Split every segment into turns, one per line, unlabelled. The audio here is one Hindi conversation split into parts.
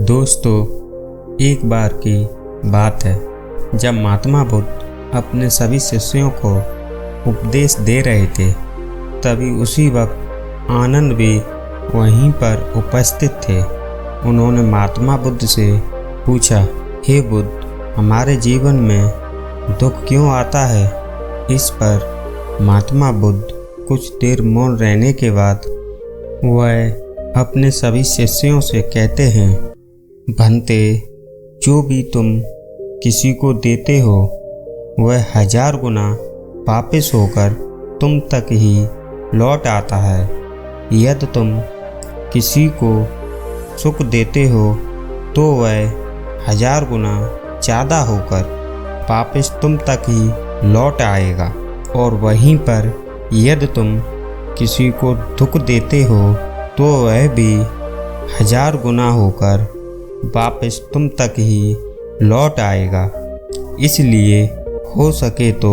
दोस्तों, एक बार की बात है जब महात्मा बुद्ध अपने सभी शिष्यों को उपदेश दे रहे थे। तभी उसी वक्त आनंद भी वहीं पर उपस्थित थे। उन्होंने महात्मा बुद्ध से पूछा, हे बुद्ध, हमारे जीवन में दुख क्यों आता है? इस पर महात्मा बुद्ध कुछ देर मौन रहने के बाद वह अपने सभी शिष्यों से कहते हैं, भंते, जो भी तुम किसी को देते हो वह 1000 गुना वापस होकर तुम तक ही लौट आता है। यदि तुम किसी को सुख देते हो तो वह 1000 गुना ज़्यादा होकर वापस तुम तक ही लौट आएगा, और वहीं पर यदि तुम किसी को दुख देते हो तो वह भी 1000 गुना होकर वापस तुम तक ही लौट आएगा। इसलिए हो सके तो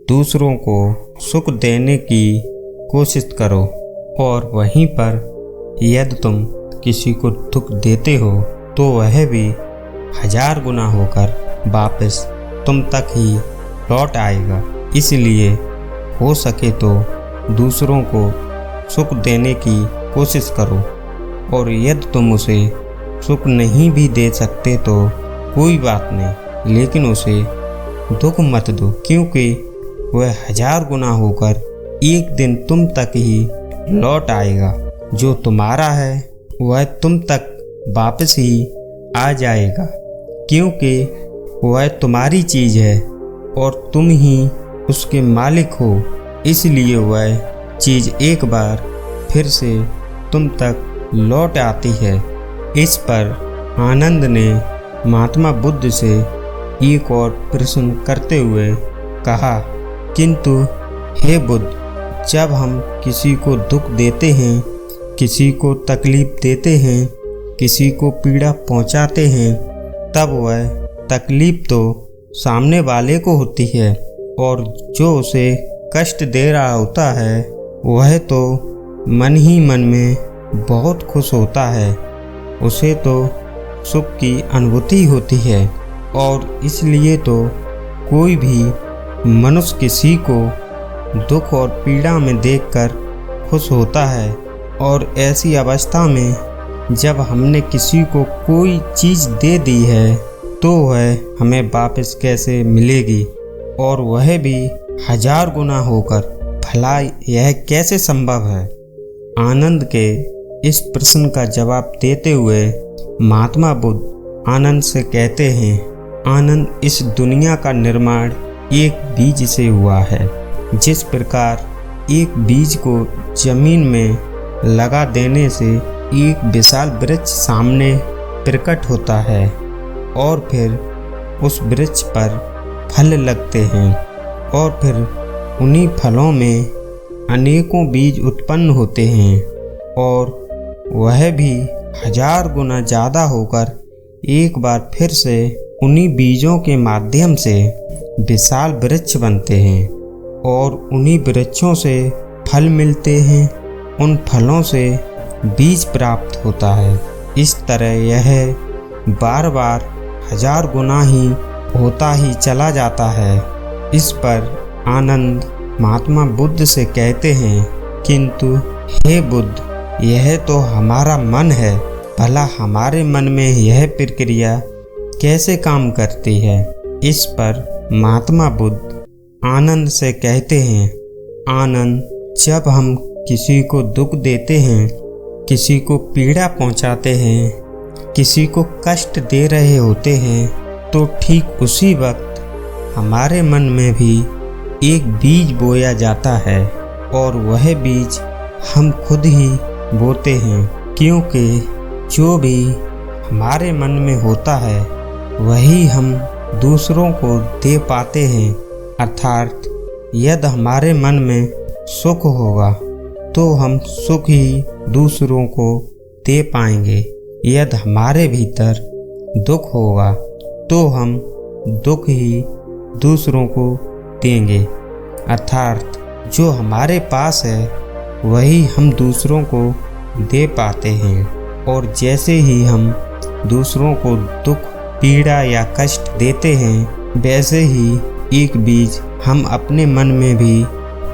दूसरों को सुख देने की कोशिश करो, और वहीं पर यदि तुम किसी को दुख देते हो तो वह भी 1000 गुना होकर वापस तुम तक ही लौट आएगा। इसलिए हो सके तो दूसरों को सुख देने की कोशिश करो, और यदि तुम उसे सुख नहीं भी दे सकते तो कोई बात नहीं, लेकिन उसे दुख मत दो, क्योंकि वह 1000 गुना होकर एक दिन तुम तक ही लौट आएगा। जो तुम्हारा है वह तुम तक वापस ही आ जाएगा, क्योंकि वह तुम्हारी चीज़ है और तुम ही उसके मालिक हो। इसलिए वह चीज़ एक बार फिर से तुम तक लौट आती है। इस पर आनंद ने महात्मा बुद्ध से एक और प्रश्न करते हुए कहा, किंतु हे बुद्ध, जब हम किसी को दुख देते हैं, किसी को तकलीफ देते हैं, किसी को पीड़ा पहुंचाते हैं, तब वह तकलीफ तो सामने वाले को होती है, और जो उसे कष्ट दे रहा होता है वह तो मन ही मन में बहुत खुश होता है। उसे तो सुख की अनुभूति होती है, और इसलिए तो कोई भी मनुष्य किसी को दुख और पीड़ा में देखकर खुश होता है। और ऐसी अवस्था में जब हमने किसी को कोई चीज़ दे दी है तो वह हमें वापस कैसे मिलेगी, और वह भी 1000 गुना होकर? भला यह कैसे संभव है? आनंद के इस प्रश्न का जवाब देते हुए महात्मा बुद्ध आनंद से कहते हैं, आनंद, इस दुनिया का निर्माण एक बीज से हुआ है। जिस प्रकार एक बीज को जमीन में लगा देने से एक विशाल वृक्ष सामने प्रकट होता है, और फिर उस वृक्ष पर फल लगते हैं, और फिर उन्हीं फलों में अनेकों बीज उत्पन्न होते हैं, और वह भी 1000 गुना ज़्यादा होकर एक बार फिर से उन्हीं बीजों के माध्यम से विशाल वृक्ष बनते हैं, और उन्हीं वृक्षों से फल मिलते हैं, उन फलों से बीज प्राप्त होता है। इस तरह यह बार बार 1000 गुना ही होता ही चला जाता है। इस पर आनंद महात्मा बुद्ध से कहते हैं, किंतु हे बुद्ध, यह तो हमारा मन है। भला हमारे मन में यह प्रक्रिया कैसे काम करती है? इस पर महात्मा बुद्ध आनंद से कहते हैं, आनंद, जब हम किसी को दुख देते हैं, किसी को पीड़ा पहुंचाते हैं, किसी को कष्ट दे रहे होते हैं, तो ठीक उसी वक्त हमारे मन में भी एक बीज बोया जाता है, और वह बीज हम खुद ही बोते हैं, क्योंकि जो भी हमारे मन में होता है वही हम दूसरों को दे पाते हैं। अर्थात यदि हमारे मन में सुख होगा तो हम सुख ही दूसरों को दे पाएंगे। यदि हमारे भीतर दुख होगा तो हम दुख ही दूसरों को देंगे। अर्थात जो हमारे पास है वही हम दूसरों को दे पाते हैं, और जैसे ही हम दूसरों को दुख, पीड़ा या कष्ट देते हैं, वैसे ही एक बीज हम अपने मन में भी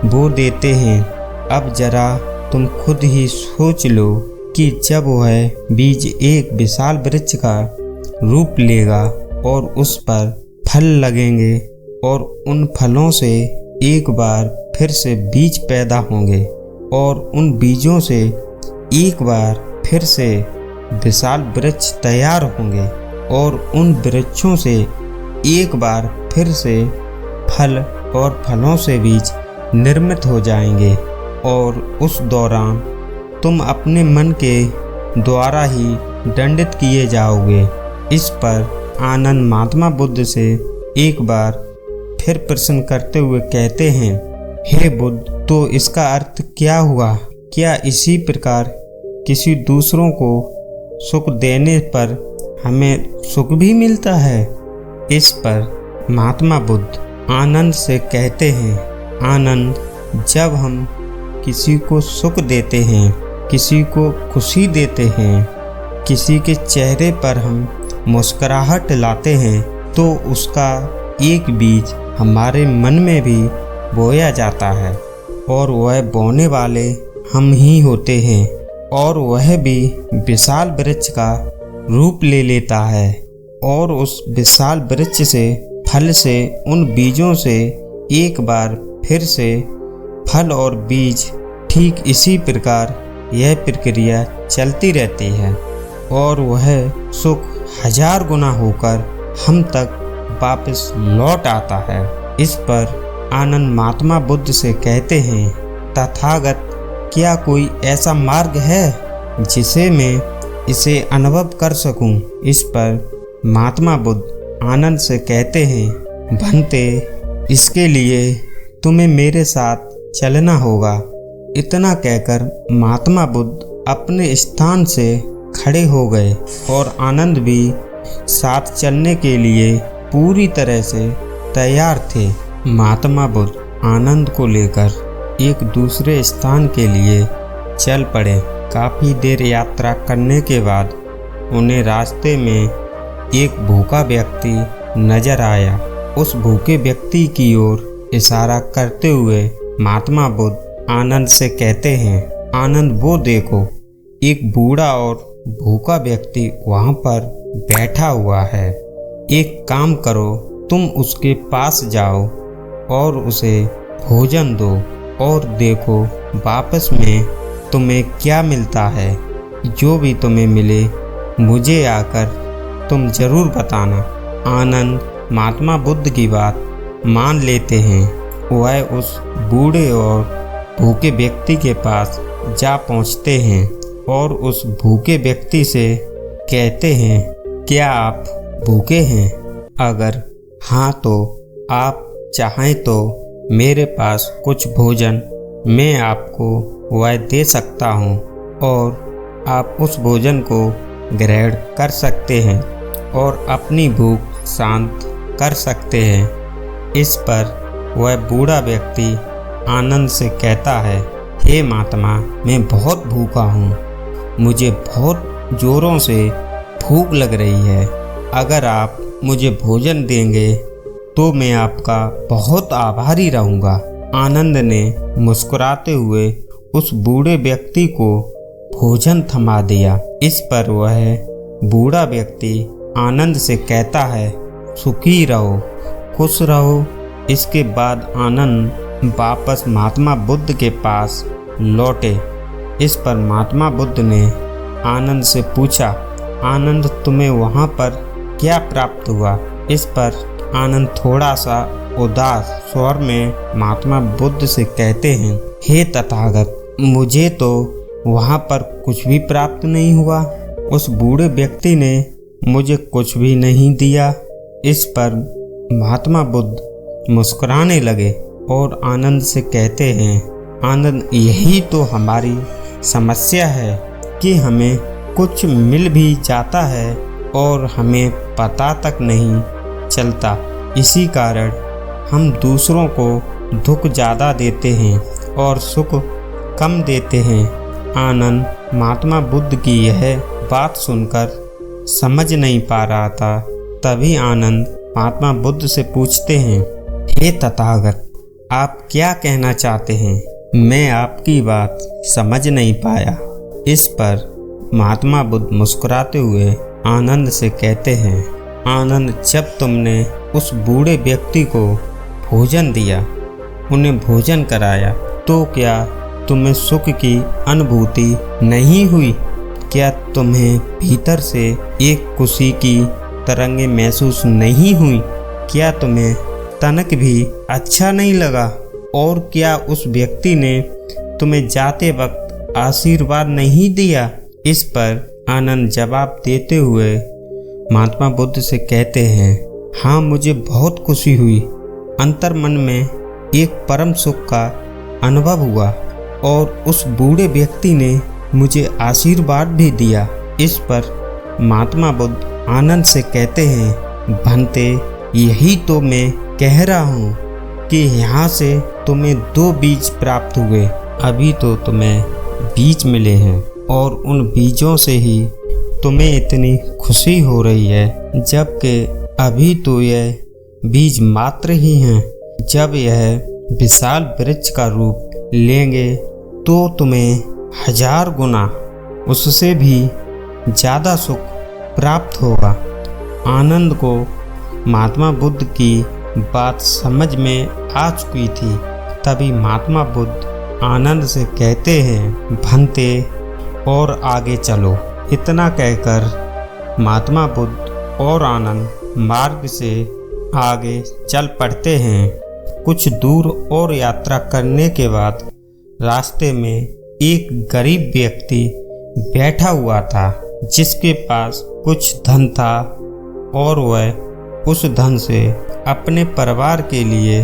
बो देते हैं। अब जरा तुम खुद ही सोच लो कि जब वह बीज एक विशाल वृक्ष का रूप लेगा और उस पर फल लगेंगे और उन फलों से एक बार फिर से बीज पैदा होंगे और उन बीजों से एक बार फिर से विशाल वृक्ष तैयार होंगे और उन वृक्षों से एक बार फिर से फल और फलों से बीज निर्मित हो जाएंगे और उस दौरान तुम अपने मन के द्वारा ही दंडित किए जाओगे। इस पर आनंद महात्मा बुद्ध से एक बार फिर प्रश्न करते हुए कहते हैं, हे बुद्ध, तो इसका अर्थ क्या हुआ? क्या इसी प्रकार किसी दूसरों को सुख देने पर हमें सुख भी मिलता है? इस पर महात्मा बुद्ध आनंद से कहते हैं, आनंद, जब हम किसी को सुख देते हैं, किसी को खुशी देते हैं, किसी के चेहरे पर हम मुस्कुराहट लाते हैं, तो उसका एक बीज हमारे मन में भी बोया जाता है और वह बोने वाले हम ही होते हैं और वह भी विशाल वृक्ष का रूप ले लेता है और उस विशाल वृक्ष से, फल से, उन बीजों से एक बार फिर से फल और बीज, ठीक इसी प्रकार यह प्रक्रिया चलती रहती है और वह सुख 1000 गुना होकर हम तक वापस लौट आता है। इस पर आनंद महात्मा बुद्ध से कहते हैं, तथागत, क्या कोई ऐसा मार्ग है जिसे मैं इसे अनुभव कर सकूं? इस पर महात्मा बुद्ध आनंद से कहते हैं, भंते, इसके लिए तुम्हें मेरे साथ चलना होगा। इतना कहकर महात्मा बुद्ध अपने स्थान से खड़े हो गए और आनंद भी साथ चलने के लिए पूरी तरह से तैयार थे। महात्मा बुद्ध आनंद को लेकर एक दूसरे स्थान के लिए चल पड़े। काफ़ी देर यात्रा करने के बाद उन्हें रास्ते में एक भूखा व्यक्ति नजर आया। उस भूखे व्यक्ति की ओर इशारा करते हुए महात्मा बुद्ध आनंद से कहते हैं, आनंद, वो देखो, एक बूढ़ा और भूखा व्यक्ति वहाँ पर बैठा हुआ है। एक काम करो, तुम उसके पास जाओ और उसे भोजन दो और देखो वापस में तुम्हें क्या मिलता है। जो भी तुम्हें मिले मुझे आकर तुम ज़रूर बताना। आनंद महात्मा बुद्ध की बात मान लेते हैं। वह उस बूढ़े और भूखे व्यक्ति के पास जा पहुंचते हैं और उस भूखे व्यक्ति से कहते हैं, क्या आप भूखे हैं? अगर हाँ तो आप चाहें तो मेरे पास कुछ भोजन मैं आपको वह दे सकता हूँ और आप उस भोजन को ग्रहण कर सकते हैं और अपनी भूख शांत कर सकते हैं। इस पर वह बूढ़ा व्यक्ति आनंद से कहता है, हे महात्मा, मैं बहुत भूखा हूँ, मुझे बहुत ज़ोरों से भूख लग रही है। अगर आप मुझे भोजन देंगे तो मैं आपका बहुत आभारी रहूँगा। आनंद ने मुस्कुराते हुए उस बूढ़े व्यक्ति को भोजन थमा दिया। इस पर वह बूढ़ा व्यक्ति आनंद से कहता है, सुखी रहो, खुश रहो। इसके बाद आनंद वापस महात्मा बुद्ध के पास लौटे। इस पर महात्मा बुद्ध ने आनंद से पूछा, आनंद, तुम्हें वहाँ पर क्या प्राप्त हुआ? इस पर आनंद थोड़ा सा उदास स्वर में महात्मा बुद्ध से कहते हैं, हे तथागत, मुझे तो वहाँ पर कुछ भी प्राप्त नहीं हुआ। उस बूढ़े व्यक्ति ने मुझे कुछ भी नहीं दिया। इस पर महात्मा बुद्ध मुस्कुराने लगे और आनंद से कहते हैं, आनंद, यही तो हमारी समस्या है कि हमें कुछ मिल भी जाता है और हमें पता तक नहीं चलता। इसी कारण हम दूसरों को दुख ज़्यादा देते हैं और सुख कम देते हैं। आनंद महात्मा बुद्ध की यह बात सुनकर समझ नहीं पा रहा था। तभी आनंद महात्मा बुद्ध से पूछते हैं, हे तथागत, आप क्या कहना चाहते हैं? मैं आपकी बात समझ नहीं पाया। इस पर महात्मा बुद्ध मुस्कुराते हुए आनंद से कहते हैं, आनंद, जब तुमने उस बूढ़े व्यक्ति को भोजन दिया, उन्हें भोजन कराया, तो क्या तुम्हें सुख की अनुभूति नहीं हुई? क्या तुम्हें भीतर से एक खुशी की तरंगें महसूस नहीं हुई? क्या तुम्हें तनक भी अच्छा नहीं लगा? और क्या उस व्यक्ति ने तुम्हें जाते वक्त आशीर्वाद नहीं दिया? इस पर आनंद जवाब देते हुए महात्मा बुद्ध से कहते हैं, हाँ, मुझे बहुत खुशी हुई। अंतर मन में एक परम सुख का अनुभव हुआ और उस बूढ़े व्यक्ति ने मुझे आशीर्वाद भी दिया। इस पर महात्मा बुद्ध आनंद से कहते हैं, भंते, यही तो मैं कह रहा हूँ कि यहाँ से तुम्हें 2 बीज प्राप्त हुए। अभी तो तुम्हें बीज मिले हैं और उन बीजों से ही तुम्हें इतनी खुशी हो रही है, जबकि अभी तो यह बीज मात्र ही हैं। जब यह विशाल वृक्ष का रूप लेंगे तो तुम्हें 1000 गुना उससे भी ज़्यादा सुख प्राप्त होगा। आनंद को महात्मा बुद्ध की बात समझ में आ चुकी थी। तभी महात्मा बुद्ध आनंद से कहते हैं, भंते, और आगे चलो। इतना कहकर महात्मा बुद्ध और आनंद मार्ग से आगे चल पड़ते हैं। कुछ दूर और यात्रा करने के बाद रास्ते में एक गरीब व्यक्ति बैठा हुआ था, जिसके पास कुछ धन था और वह उस धन से अपने परिवार के लिए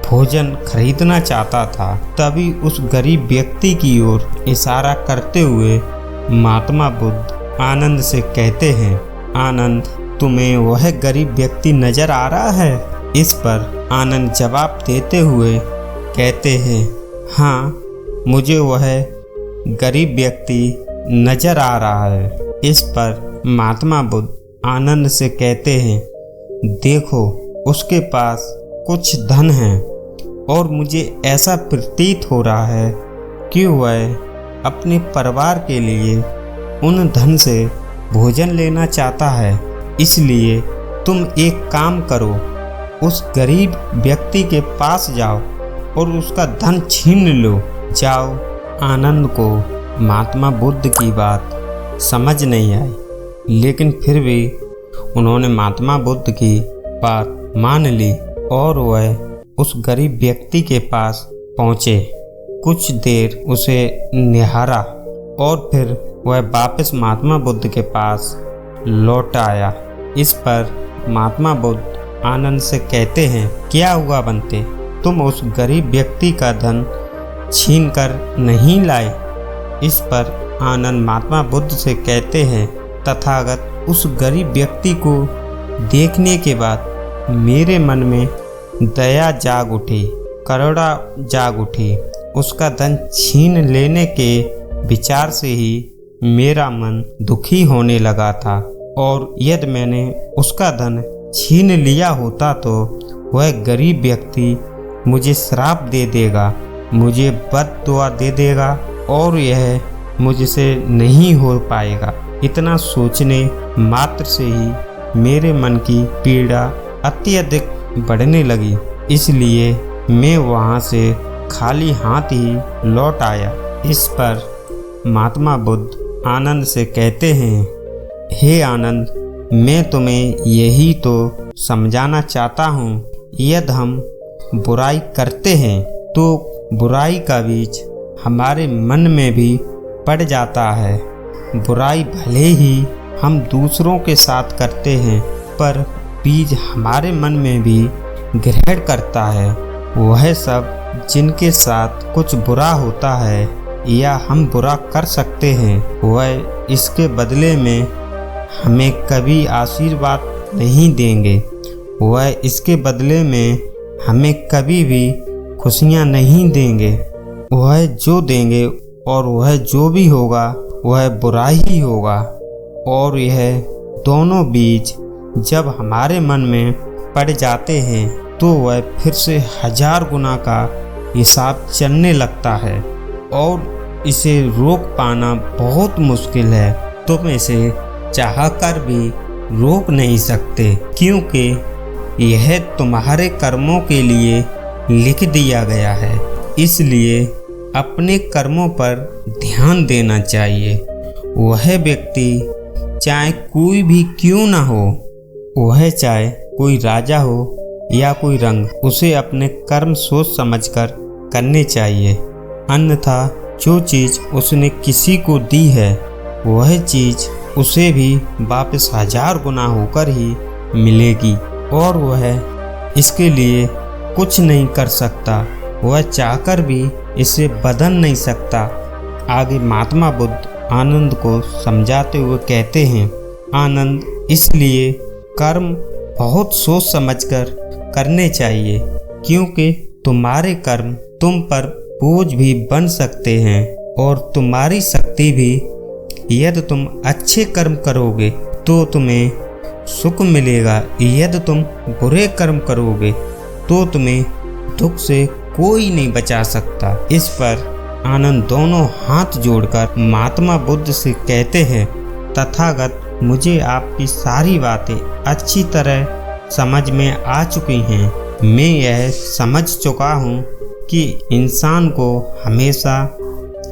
भोजन खरीदना चाहता था। तभी उस गरीब व्यक्ति की ओर इशारा करते हुए महात्मा बुद्ध आनंद से कहते हैं, आनंद, तुम्हें वह गरीब व्यक्ति नजर आ रहा है? इस पर आनंद जवाब देते हुए कहते हैं, हाँ, मुझे वह गरीब व्यक्ति नजर आ रहा है। इस पर महात्मा बुद्ध आनंद से कहते हैं, देखो, उसके पास कुछ धन है और मुझे ऐसा प्रतीत हो रहा है कि वह अपने परिवार के लिए उन धन से भोजन लेना चाहता है। इसलिए तुम एक काम करो, उस गरीब व्यक्ति के पास जाओ और उसका धन छीन लो। जाओ। आनंद को महात्मा बुद्ध की बात समझ नहीं आई, लेकिन फिर भी उन्होंने महात्मा बुद्ध की बात मान ली और वह उस गरीब व्यक्ति के पास पहुँचे। कुछ देर उसे निहारा और फिर वह वापस महात्मा बुद्ध के पास लौट आया। इस पर महात्मा बुद्ध आनंद से कहते हैं, क्या हुआ बंते, तुम उस गरीब व्यक्ति का धन छीन कर नहीं लाए? इस पर आनंद महात्मा बुद्ध से कहते हैं, तथागत, उस गरीब व्यक्ति को देखने के बाद मेरे मन में दया जाग उठी, करुणा जाग उठी। उसका धन छीन लेने के विचार से ही मेरा मन दुखी होने लगा था, और यदि मैंने उसका धन छीन लिया होता तो वह गरीब व्यक्ति मुझे श्राप दे देगा, मुझे बद्दुआ दे देगा और यह मुझसे नहीं हो पाएगा। इतना सोचने मात्र से ही मेरे मन की पीड़ा अत्यधिक बढ़ने लगी। इसलिए मैं वहाँ से खाली हाथ ही लौट आया। इस पर महात्मा बुद्ध आनंद से कहते हैं, हे आनंद, मैं तुम्हें यही तो समझाना चाहता हूँ, यदि हम बुराई करते हैं तो बुराई का बीज हमारे मन में भी पड़ जाता है। बुराई भले ही हम दूसरों के साथ करते हैं, पर बीज हमारे मन में भी ग्रहण करता है। वह सब जिनके साथ कुछ बुरा होता है या हम बुरा कर सकते हैं, वह इसके बदले में हमें कभी आशीर्वाद नहीं देंगे। वह इसके बदले में हमें कभी भी खुशियाँ नहीं देंगे। वह जो देंगे और वह जो भी होगा वह बुरा ही होगा, और यह दोनों बीज जब हमारे मन में पड़ जाते हैं तो वह फिर से 1000 गुना का हिसाब चलने लगता है और इसे रोक पाना बहुत मुश्किल है। तुम इसे चाहकर भी रोक नहीं सकते, क्योंकि यह तुम्हारे कर्मों के लिए लिख दिया गया है। इसलिए अपने कर्मों पर ध्यान देना चाहिए। वह व्यक्ति चाहे कोई भी क्यों ना हो, वह चाहे कोई राजा हो या कोई रंग, उसे अपने कर्म सोच समझकर करने चाहिए। अन्यथा जो चीज़ उसने किसी को दी है वह चीज़ उसे भी वापस 1000 गुना होकर ही मिलेगी और वह इसके लिए कुछ नहीं कर सकता। वह चाहकर भी इसे बदल नहीं सकता। आगे महात्मा बुद्ध आनंद को समझाते हुए कहते हैं, आनंद, इसलिए कर्म बहुत सोच समझकर करने चाहिए, क्योंकि तुम्हारे कर्म तुम पर बोझ भी बन सकते हैं और तुम्हारी शक्ति भी। यदि तुम अच्छे कर्म करोगे तो तुम्हें सुख मिलेगा, यदि तुम बुरे कर्म करोगे तो तुम्हें दुख से कोई नहीं बचा सकता। इस पर आनंद दोनों हाथ जोड़कर महात्मा बुद्ध से कहते हैं, तथागत, मुझे आपकी सारी बातें अच्छी तरह समझ में आ चुकी हैं। मैं यह समझ चुका हूँ कि इंसान को हमेशा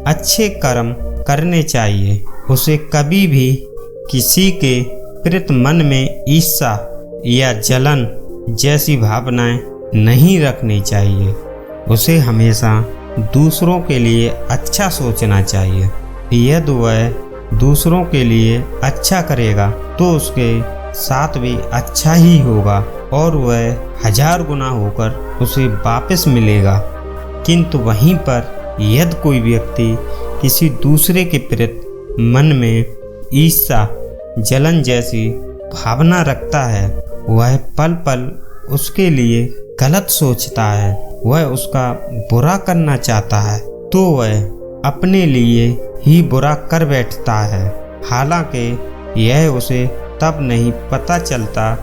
अच्छे कर्म करने चाहिए। उसे कभी भी किसी के प्रति मन में ईर्ष्या या जलन जैसी भावनाएं नहीं रखनी चाहिए। उसे हमेशा दूसरों के लिए अच्छा सोचना चाहिए। यदि वह दूसरों के लिए अच्छा करेगा तो उसके साथ भी अच्छा ही होगा और वह 1000 गुना होकर उसे वापस मिलेगा। किंतु वहीं पर यदि कोई व्यक्ति किसी दूसरे के प्रति मन में ईर्ष्या, जलन जैसी भावना रखता है, वह पल पल उसके लिए गलत सोचता है, वह उसका बुरा करना चाहता है, तो वह अपने लिए ही बुरा कर बैठता है। हालांकि यह उसे तब नहीं पता चलता,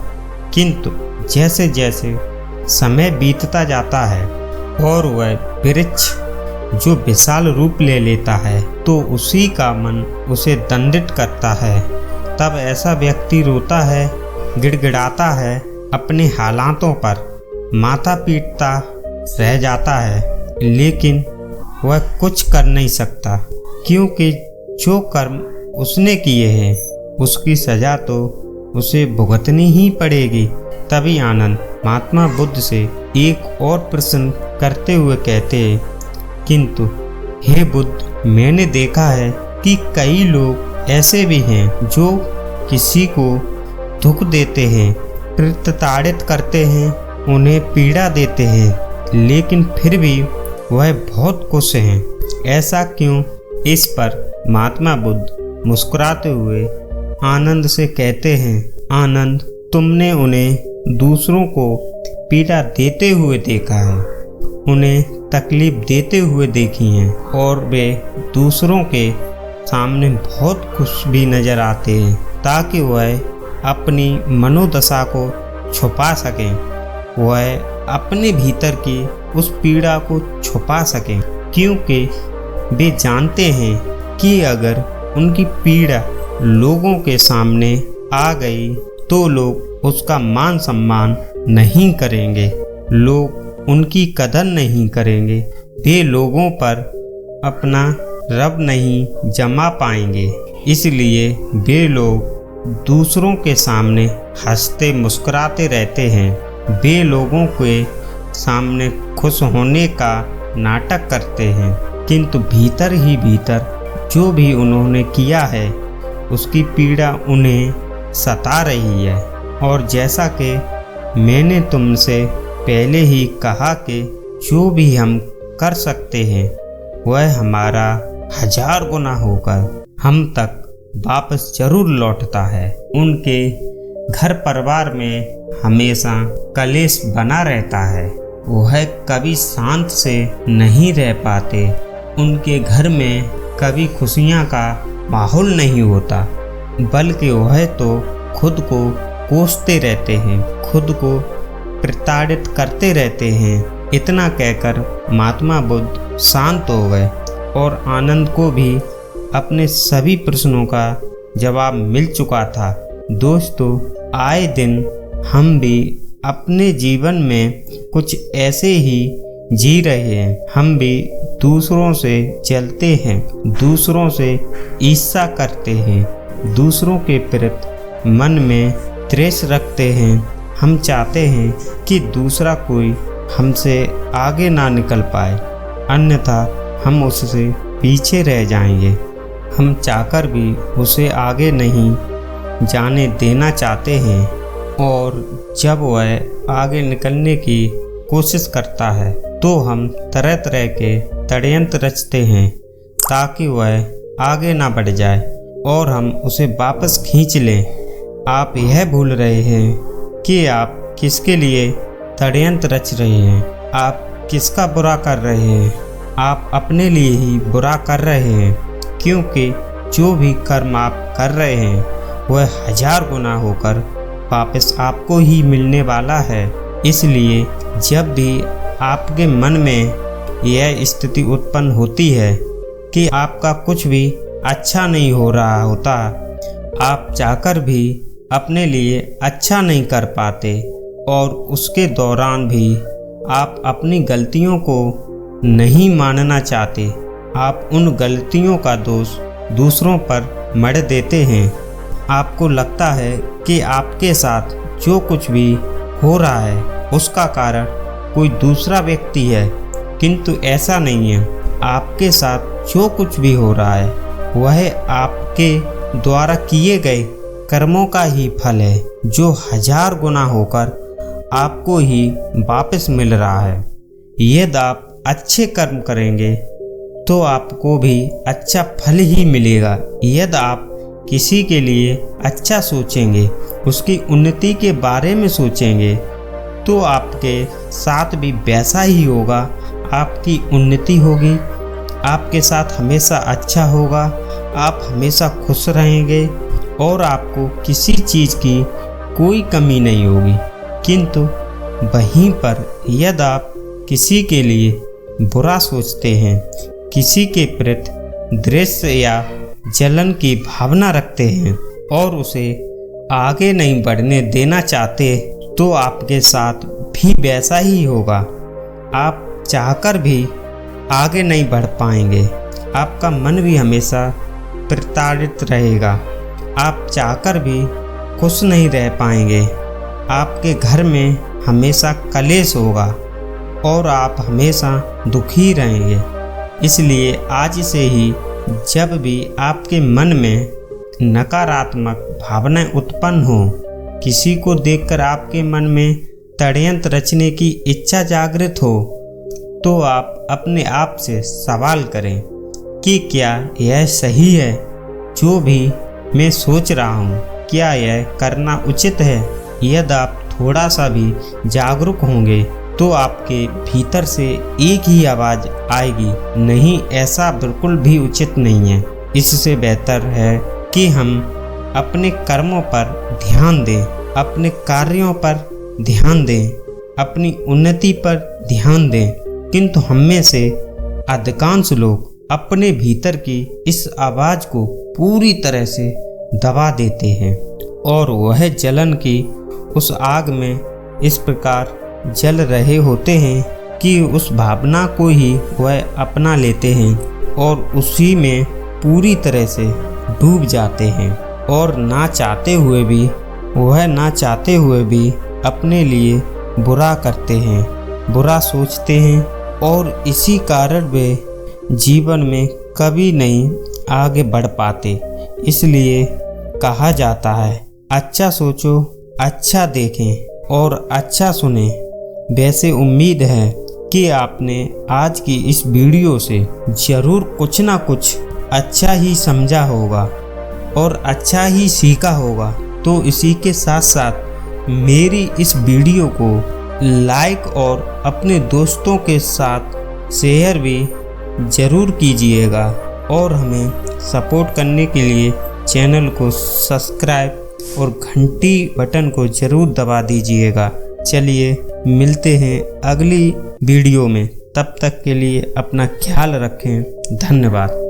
किंतु जैसे जैसे समय बीतता जाता है और वह वृक्ष जो विशाल रूप ले लेता है तो उसी का मन उसे दंडित करता है। तब ऐसा व्यक्ति रोता है, गिड़गिड़ाता है, अपने हालातों पर माथा पीटता रह जाता है, लेकिन वह कुछ कर नहीं सकता, क्योंकि जो कर्म उसने किए हैं उसकी सजा तो उसे भुगतनी ही पड़ेगी। तभी आनंद महात्मा बुद्ध से एक और प्रश्न करते हुए कहते हैं, किंतु हे बुद्ध, मैंने देखा है कि कई लोग ऐसे भी हैं जो किसी को दुख देते हैं, प्रताड़ित करते हैं, उन्हें पीड़ा देते हैं, लेकिन फिर भी वह बहुत खुश हैं। ऐसा क्यों? इस पर महात्मा बुद्ध मुस्कुराते हुए आनंद से कहते हैं, आनंद, तुमने उन्हें दूसरों को पीड़ा देते हुए देखा है, उन्हें तकलीफ देते हुए देखी हैं और वे दूसरों के सामने बहुत खुश भी नजर आते हैं, ताकि वह अपनी मनोदशा को छुपा सकें, वह अपने भीतर की उस पीड़ा को छुपा सकें, क्योंकि वे जानते हैं कि अगर उनकी पीड़ा लोगों के सामने आ गई तो लोग उसका मान सम्मान नहीं करेंगे, लोग उनकी कदर नहीं करेंगे, वे लोगों पर अपना रब नहीं जमा पाएंगे। इसलिए वे लोग दूसरों के सामने हंसते मुस्कुराते रहते हैं, वे लोगों के सामने खुश होने का नाटक करते हैं, किंतु भीतर ही भीतर जो भी उन्होंने किया है उसकी पीड़ा उन्हें सता रही है। और जैसा कि मैंने तुमसे पहले ही कहा कि जो भी हम कर सकते हैं वह हमारा 1000 गुना होकर हम तक वापस जरूर लौटता है। उनके घर परिवार में हमेशा कलेश बना रहता है, वह कभी शांत से नहीं रह पाते, उनके घर में कभी खुशियाँ का माहौल नहीं होता, बल्कि वह तो खुद को कोसते रहते हैं, खुद को प्रताड़ित करते रहते हैं। इतना कहकर महात्मा बुद्ध शांत हो गए और आनंद को भी अपने सभी प्रश्नों का जवाब मिल चुका था। दोस्तों, आए दिन हम भी अपने जीवन में कुछ ऐसे ही जी रहे हैं। हम भी दूसरों से जलते हैं, दूसरों से ईर्ष्या करते हैं, दूसरों के प्रति मन में द्वेष रखते हैं। हम चाहते हैं कि दूसरा कोई हमसे आगे ना निकल पाए, अन्यथा हम उससे पीछे रह जाएंगे। हम चाहकर भी उसे आगे नहीं जाने देना चाहते हैं, और जब वह आगे निकलने की कोशिश करता है तो हम तरह तरह के षड्यंत्र रचते हैं ताकि वह आगे ना बढ़ जाए और हम उसे वापस खींच लें। आप यह भूल रहे हैं कि आप किसके लिए षड्यंत्र रच रहे हैं, आप किसका बुरा कर रहे हैं। आप अपने लिए ही बुरा कर रहे हैं, क्योंकि जो भी कर्म आप कर रहे हैं वह 1000 गुना होकर वापस आपको ही मिलने वाला है। इसलिए जब भी आपके मन में यह स्थिति उत्पन्न होती है कि आपका कुछ भी अच्छा नहीं हो रहा होता, आप चाहकर भी अपने लिए अच्छा नहीं कर पाते, और उसके दौरान भी आप अपनी गलतियों को नहीं मानना चाहते, आप उन गलतियों का दोष दूसरों पर मढ़ देते हैं। आपको लगता है कि आपके साथ जो कुछ भी हो रहा है उसका कारण कोई दूसरा व्यक्ति है, किंतु ऐसा नहीं है। आपके साथ जो कुछ भी हो रहा है वह आपके द्वारा किए गए कर्मों का ही फल है, जो 1000 गुना होकर आपको ही वापस मिल रहा है। यदि आप अच्छे कर्म करेंगे तो आपको भी अच्छा फल ही मिलेगा। यदि आप किसी के लिए अच्छा सोचेंगे, उसकी उन्नति के बारे में सोचेंगे, तो आपके साथ भी वैसा ही होगा। आपकी उन्नति होगी, आपके साथ हमेशा अच्छा होगा, आप हमेशा खुश रहेंगे और आपको किसी चीज़ की कोई कमी नहीं होगी। किंतु वहीं पर यदि आप किसी के लिए बुरा सोचते हैं, किसी के प्रति द्वेष या जलन की भावना रखते हैं और उसे आगे नहीं बढ़ने देना चाहते, तो आपके साथ भी वैसा ही होगा। आप चाहकर भी आगे नहीं बढ़ पाएंगे, आपका मन भी हमेशा प्रताड़ित रहेगा, आप चाहकर भी खुश नहीं रह पाएंगे, आपके घर में हमेशा कलेश होगा और आप हमेशा दुखी रहेंगे। इसलिए आज से ही जब भी आपके मन में नकारात्मक भावनाएं उत्पन्न हो, किसी को देखकर आपके मन में षड्यंत्र रचने की इच्छा जागृत हो, तो आप अपने आप से सवाल करें कि क्या यह सही है, जो भी मैं सोच रहा हूँ, क्या यह करना उचित है। यदि आप थोड़ा सा भी जागरूक होंगे तो आपके भीतर से एक ही आवाज़ आएगी, नहीं, ऐसा बिल्कुल भी उचित नहीं है। इससे बेहतर है कि हम अपने कर्मों पर ध्यान दें, अपने कार्यों पर ध्यान दें, अपनी उन्नति पर ध्यान दें। किंतु हम में से अधिकांश लोग अपने भीतर की इस आवाज़ को पूरी तरह से दबा देते हैं और वह जलन की उस आग में इस प्रकार जल रहे होते हैं कि उस भावना को ही वह अपना लेते हैं और उसी में पूरी तरह से डूब जाते हैं, और ना चाहते हुए भी अपने लिए बुरा करते हैं, बुरा सोचते हैं, और इसी कारण वे जीवन में कभी नहीं आगे बढ़ पाते। इसलिए कहा जाता है, अच्छा सोचो, अच्छा देखें और अच्छा सुने। वैसे उम्मीद है कि आपने आज की इस वीडियो से ज़रूर कुछ ना कुछ अच्छा ही समझा होगा और अच्छा ही सीखा होगा। तो इसी के साथ साथ मेरी इस वीडियो को लाइक और अपने दोस्तों के साथ शेयर भी ज़रूर कीजिएगा, और हमें सपोर्ट करने के लिए चैनल को सब्सक्राइब और घंटी बटन को ज़रूर दबा दीजिएगा। चलिए मिलते हैं अगली वीडियो में, तब तक के लिए अपना ख्याल रखें। धन्यवाद।